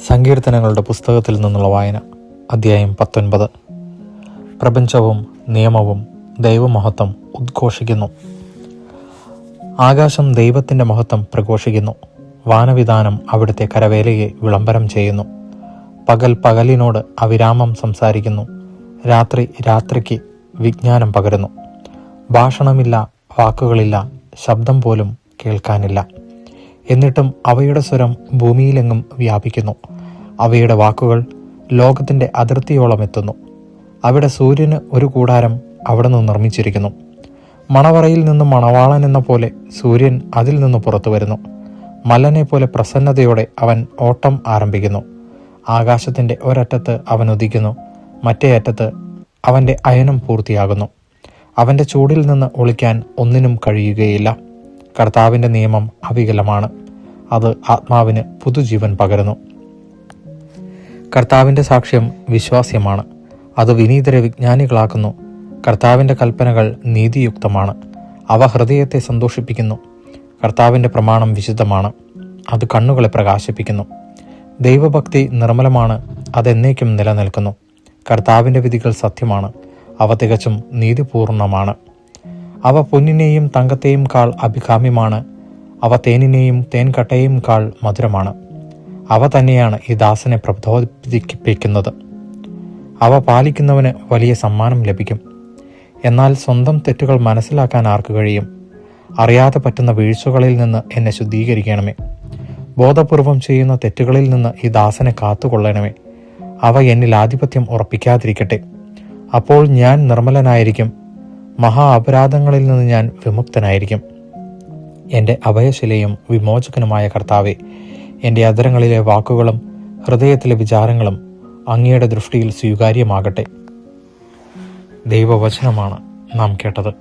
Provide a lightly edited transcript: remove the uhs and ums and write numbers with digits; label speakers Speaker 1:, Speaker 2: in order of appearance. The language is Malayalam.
Speaker 1: സങ്കീർത്തനങ്ങളുടെ പുസ്തകത്തിൽ നിന്നുള്ള വായന. അധ്യായം 19. പ്രപഞ്ചവും നിയമവും ദൈവമഹത്വം ഉദ്ഘോഷിക്കുന്നു. ആകാശം ദൈവത്തിൻ്റെ മഹത്വം പ്രഘോഷിക്കുന്നു. വാനവിധാനം അവിടുത്തെ കരവേലയെ വിളംബരം ചെയ്യുന്നു. പകൽ പകലിനോട് അവിരാമം സംസാരിക്കുന്നു. രാത്രി രാത്രിക്ക് വിജ്ഞാനം പകരുന്നു. ഭാഷണമില്ല, വാക്കുകളില്ല, ശബ്ദം പോലും കേൾക്കാനില്ല. എന്നിട്ടും അവയുടെ സ്വരം ഭൂമിയിലെങ്ങും വ്യാപിക്കുന്നു. അവയുടെ വാക്കുകൾ ലോകത്തിൻ്റെ അതിർത്തിയോളം എത്തുന്നു. അവിടെ സൂര്യന് ഒരു കൂടാരം അവിടെ നിന്ന് നിർമ്മിച്ചിരിക്കുന്നു. മണവറയിൽ നിന്നും മണവാളൻ എന്ന പോലെ സൂര്യൻ അതിൽ നിന്ന് പുറത്തു വരുന്നു. മല്ലനെ പോലെ പ്രസന്നതയോടെ അവൻ ഓട്ടം ആരംഭിക്കുന്നു. ആകാശത്തിൻ്റെ ഒരറ്റത്ത് അവൻ ഉദിക്കുന്നു, മറ്റേ അറ്റത്ത് അവൻ്റെ അയനം പൂർത്തിയാകുന്നു. അവൻ്റെ ചൂടിൽ നിന്ന് ഒളിക്കാൻ ഒന്നിനും കഴിയുകയില്ല. കർത്താവിൻ്റെ നിയമം അവികലമാണ്, അത് ആത്മാവിന് പുതുജീവൻ പകരുന്നു. കർത്താവിൻ്റെ സാക്ഷ്യം വിശ്വാസ്യമാണ്, അത് വിനീതരെ വിജ്ഞാനികളാക്കുന്നു. കർത്താവിൻ്റെ കൽപ്പനകൾ നീതിയുക്തമാണ്, അവ ഹൃദയത്തെ സന്തോഷിപ്പിക്കുന്നു. കർത്താവിൻ്റെ പ്രമാണം വിശുദ്ധമാണ്, അത് കണ്ണുകളെ പ്രകാശിപ്പിക്കുന്നു. ദൈവഭക്തി നിർമ്മലമാണ്, അതെന്നേക്കും നിലനിൽക്കുന്നു. കർത്താവിൻ്റെ വിധികൾ സത്യമാണ്, അവ തികച്ചും നീതിപൂർണമാണ്. അവ പൊന്നിനെയും തങ്കത്തെയും കാൾ അഭികാമ്യമാണ്, അവ തേനിനെയും തേൻകട്ടയെയും കാൾ മധുരമാണ്. അവ തന്നെയാണ് ഈ ദാസനെ പ്രബോധിപ്പിക്കുന്നത്. അവ പാലിക്കുന്നവന് വലിയ സമ്മാനം ലഭിക്കും. എന്നാൽ സ്വന്തം തെറ്റുകൾ മനസ്സിലാക്കാൻ ആർക്ക് കഴിയും? അറിയാതെ പറ്റുന്ന വീഴ്ചകളിൽ നിന്ന് എന്നെ ശുദ്ധീകരിക്കണമേ. ബോധപൂർവം ചെയ്യുന്ന തെറ്റുകളിൽ നിന്ന് ഈ ദാസനെ കാത്തുകൊള്ളണമേ. അവ എന്നിൽ ആധിപത്യം ഉറപ്പിക്കാതിരിക്കട്ടെ. അപ്പോൾ ഞാൻ നിർമ്മലനായിരിക്കും, മഹാ അപരാധങ്ങളിൽ നിന്ന് ഞാൻ വിമുക്തനായിരിക്കും. എൻ്റെ അഭയശിലയും വിമോചകനുമായ കർത്താവെ, എൻ്റെ അധരങ്ങളിലെ വാക്കുകളും ഹൃദയത്തിലെ വിചാരങ്ങളും അങ്ങയുടെ ദൃഷ്ടിയിൽ സ്വീകാര്യമാകട്ടെ. ദൈവവചനമാണ് നാം കേട്ടത്.